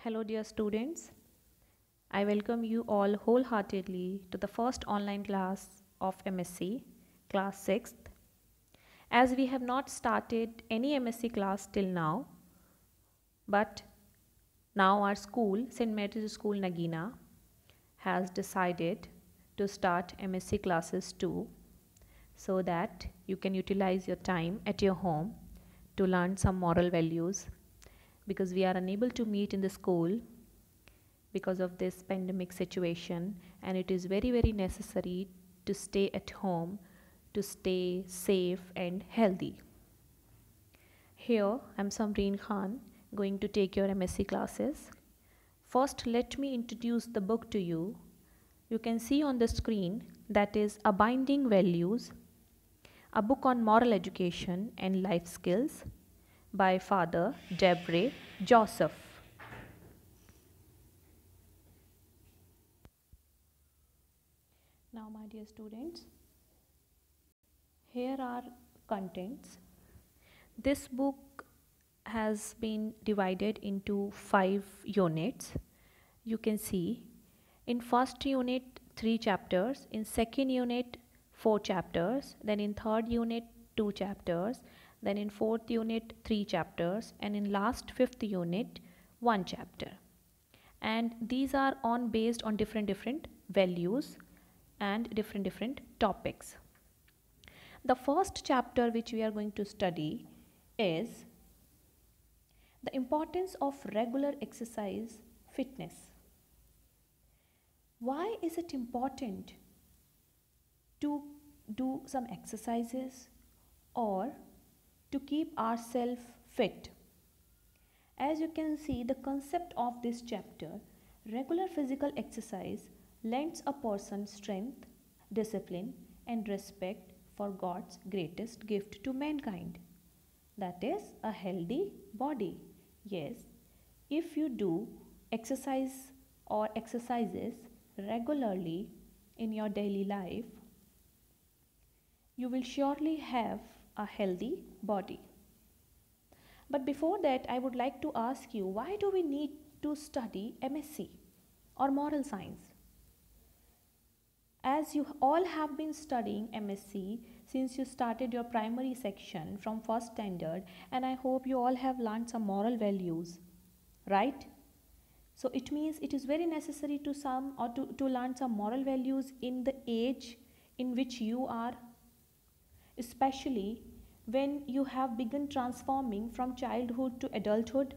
Hello, dear students. I welcome you all wholeheartedly to the first online class of MSc, class 6th. As we have not started any MSc class till now, but now our school, St. Mary's School Nagina, has decided to start MSc classes too, so that you can utilize your time at your home to learn some moral values, because we are unable to meet in the school because of this pandemic situation, and it is very necessary to stay at home to stay safe and healthy. Here I'm Samreen Khan, going to take your MSc classes. First, let me introduce the book to you. You can see on the screen that is Abiding Values, a book on moral education and life skills by Father Debre Joseph. Now, my dear students, here are contents. This book has been divided into 5 units. You can see in first unit 3 chapters, in second unit 4 chapters, then in third unit 2 chapters, then in fourth unit 3 chapters, and in last 5th unit 1 chapter. And these are based on different values and different topics. The first chapter which we are going to study is the importance of regular exercise fitness. Why is it important to do some exercises or to keep ourselves fit? As you can see, the concept of this chapter, regular physical exercise lends a person strength, discipline, and respect for God's greatest gift to mankind, that is a healthy body. Yes, if you do exercise or exercises regularly in your daily life, you will surely have a healthy body. But before that, I would like to ask you, why do we need to study MSc or moral science? As you all have been studying MSc since you started your primary section from first standard, and I hope you all have learned some moral values, right? So it means it is very necessary to learn some moral values in the age in which you are, especially when you have begun transforming from childhood to adulthood.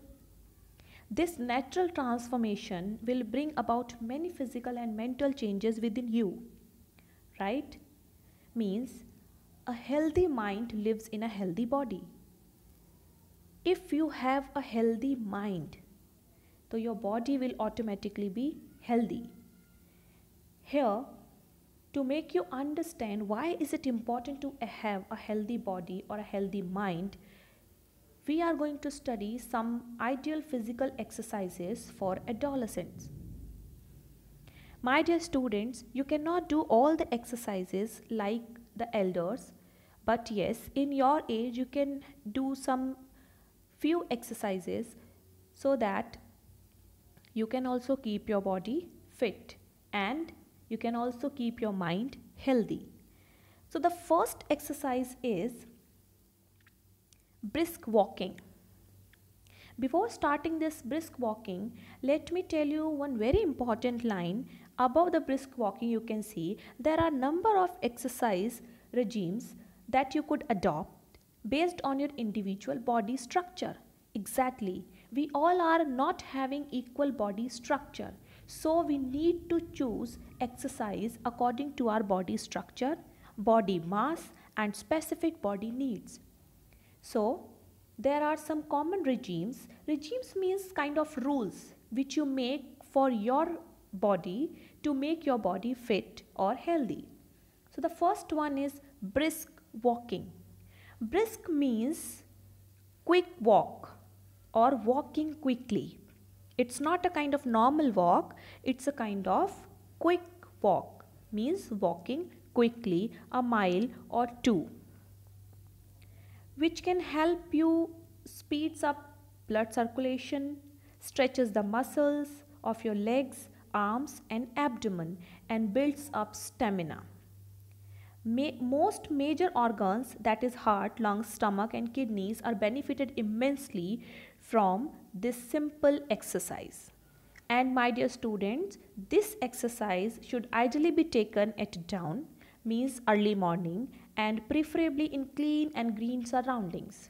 This natural transformation will bring about many physical and mental changes within you, right? Means a healthy mind lives in a healthy body. If you have a healthy mind, so your body will automatically be healthy. Here, to make you understand why is it important to have a healthy body or a healthy mind, we are going to study some ideal physical exercises for adolescents. My dear students, you cannot do all the exercises like the elders, but yes, in your age you can do some few exercises so that you can also keep your body fit and you can also keep your mind healthy. So the first exercise is brisk walking. Before starting this brisk walking, let me tell you one very important line. Above the brisk walking, you can see there are number of exercise regimes that you could adopt based on your individual body structure. Exactly, we all are not having equal body structure, so we need to choose exercise according to our body structure, body mass, and specific body needs. So there are some common regimes. Regimes means kind of rules which you make for your body to make your body fit or healthy. So the first one is brisk walking. Brisk means quick walk or walking quickly. It's not a kind of normal walk, it's a kind of quick walk, means walking quickly a mile or two, which can help you speeds up blood circulation, stretches the muscles of your legs, arms and abdomen and builds up stamina. Most major organs, that is heart, lungs, stomach and kidneys, are benefited immensely from this simple exercise. And my dear students, this exercise should ideally be taken at dawn, means early morning, and preferably in clean and green surroundings.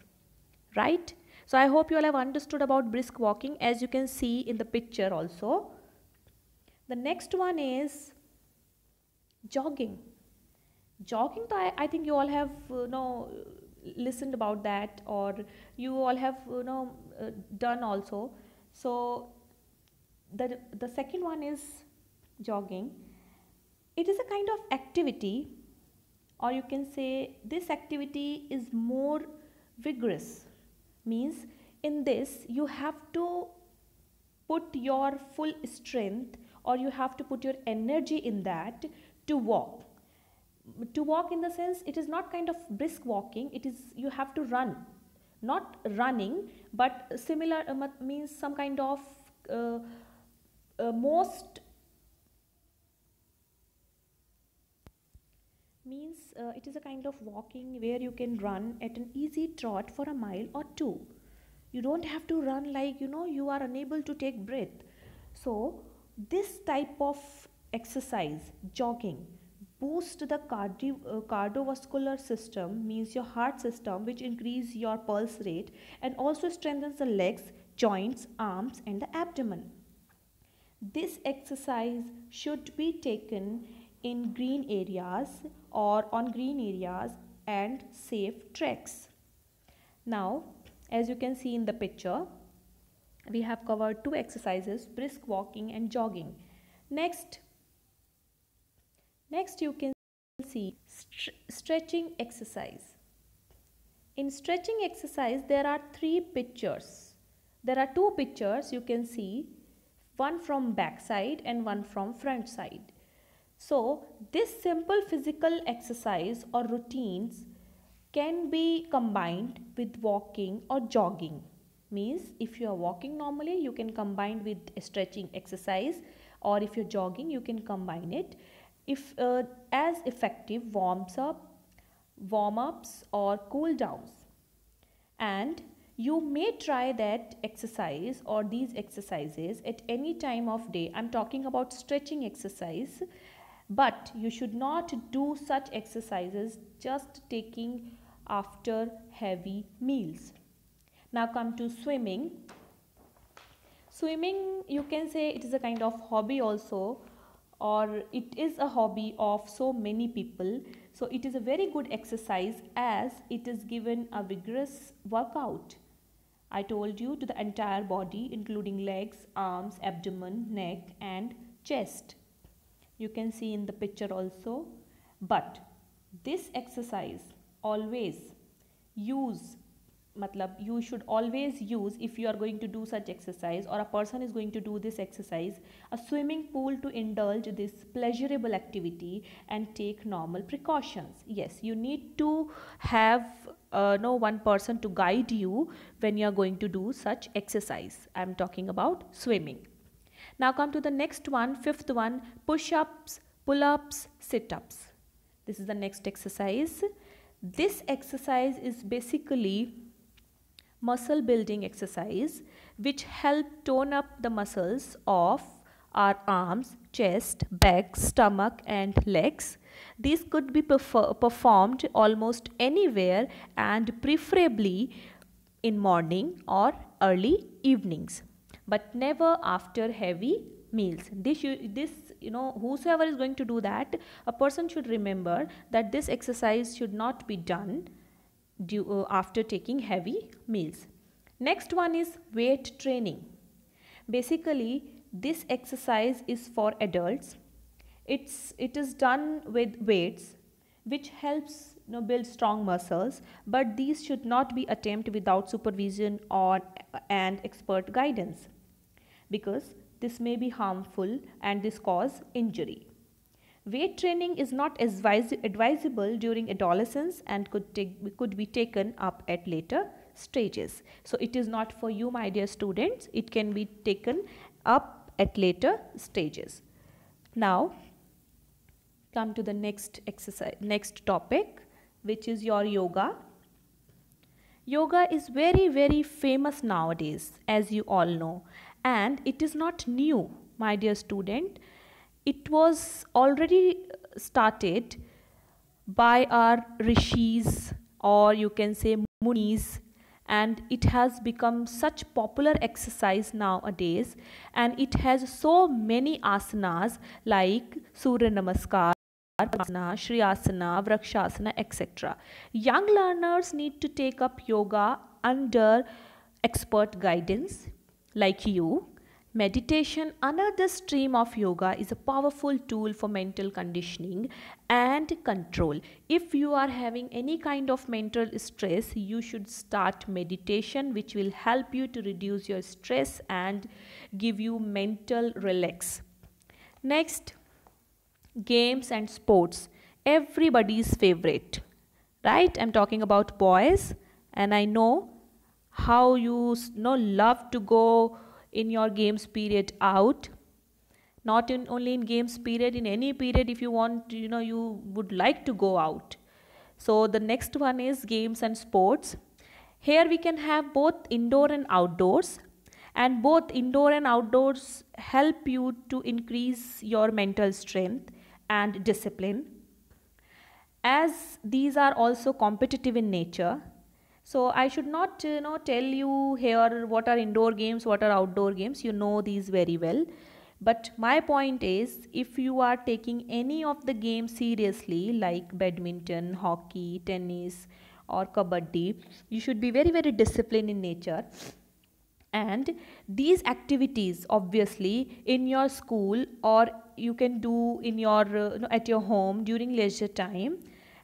Right? So I hope you all have understood about brisk walking, as you can see in the picture also. The next one is jogging. Jogging, I think you all have listened about that, or you all have done also. So the second one is jogging. It is a kind of activity, or you can say this activity is more vigorous, means in this you have to put your full strength, or you have to put your energy in that to walk. To walk in the sense, it is not kind of brisk walking, it is you have to run, not running, but similar means some kind of most means it is a kind of walking where you can run at an easy trot for a mile or two. You don't have to run like you are unable to take breath. So this type of exercise, jogging, boost the cardiovascular system, means your heart system, which increase your pulse rate and also strengthens the legs, joints, arms and the abdomen. This exercise should be taken in green areas or on green areas and safe tracks. Now, as you can see in the picture, we have covered two exercises, brisk walking and jogging. Next you can see stretching exercise. In stretching exercise, there are three pictures. There are two pictures you can see, one from back side and one from front side. So this simple physical exercise or routines can be combined with walking or jogging. Means if you are walking normally, you can combine with a stretching exercise, or if you're jogging, you can combine it. If as effective warm-ups or cool downs. And you may try that exercise or these exercises at any time of day. I'm talking about stretching exercise, but you should not do such exercises just taking after heavy meals. Now come to swimming. Swimming, you can say it is a kind of hobby also, or it is a hobby of so many people. So it is a very good exercise as it is given a vigorous workout. I told you, to the entire body, including legs, arms, abdomen, neck and chest. You can see in the picture also. But this exercise always use, you should always use, if you are going to do such exercise or a person is going to do this exercise, a swimming pool to indulge this pleasurable activity and take normal precautions. Yes, you need to have one person to guide you when you are going to do such exercise. I am talking about swimming. Now come to the next one, fifth one, push-ups, pull-ups, sit-ups. This is the next exercise. This exercise is basically muscle building exercise which help tone up the muscles of our arms, chest, back, stomach and legs. These could be performed almost anywhere and preferably in morning or early evenings, but never after heavy meals. Whosoever is going to do that, a person should remember that this exercise should not be done after taking heavy meals. Next one is weight training. Basically, this exercise is for adults. It is done with weights, which helps build strong muscles, but these should not be attempted without supervision and expert guidance, because this may be harmful and this cause injury. Weight training is not advisable during adolescence and could be taken up at later stages. So it is not for you, my dear students. It can be taken up at later stages. Now come to the next exercise, next topic, which is your yoga. Yoga is very, very famous nowadays, as you all know, and it is not new, my dear student. It was already started by our rishis, or you can say munis, and it has become such popular exercise nowadays, and it has so many asanas like Surya Namaskar, Shriyasana, Vrakshasana, etc. Young learners need to take up yoga under expert guidance like you. Meditation, another stream of yoga, is a powerful tool for mental conditioning and control. If you are having any kind of mental stress, you should start meditation, which will help you to reduce your stress and give you mental relax. Next, games and sports, everybody's favorite, right? I'm talking about boys, and I know how you love to go in your games period out. Not only in games period, in any period, if you want, you would like to go out. So the next one is games and sports. Here we can have both indoor and outdoors, and both indoor and outdoors help you to increase your mental strength and discipline, as these are also competitive in nature. So I should not tell you here what are indoor games, what are outdoor games. You know these very well. But my point is, if you are taking any of the games seriously, like badminton, hockey, tennis or kabaddi, you should be very, very disciplined in nature. And these activities, obviously, in your school, or you can do in your at your home during leisure time,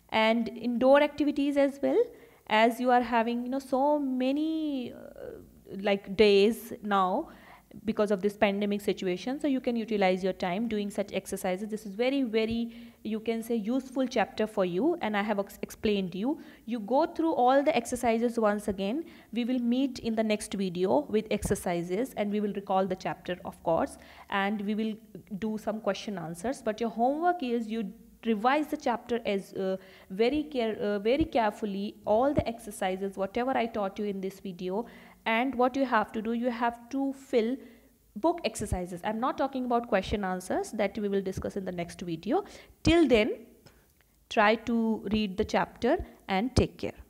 and indoor activities as well, as you are having so many like days now because of this pandemic situation. So you can utilize your time doing such exercises. This is very, very, you can say, useful chapter for you, and I have explained you. You go through all the exercises once again. We will meet in the next video with exercises, and we will recall the chapter, of course, and we will do some question answers. But your homework is you revise the chapter as very carefully, all the exercises, whatever I taught you in this video. And what you have to do, you have to fill book exercises. I'm not talking about question answers, that we will discuss in the next video. Till then, try to read the chapter and take care.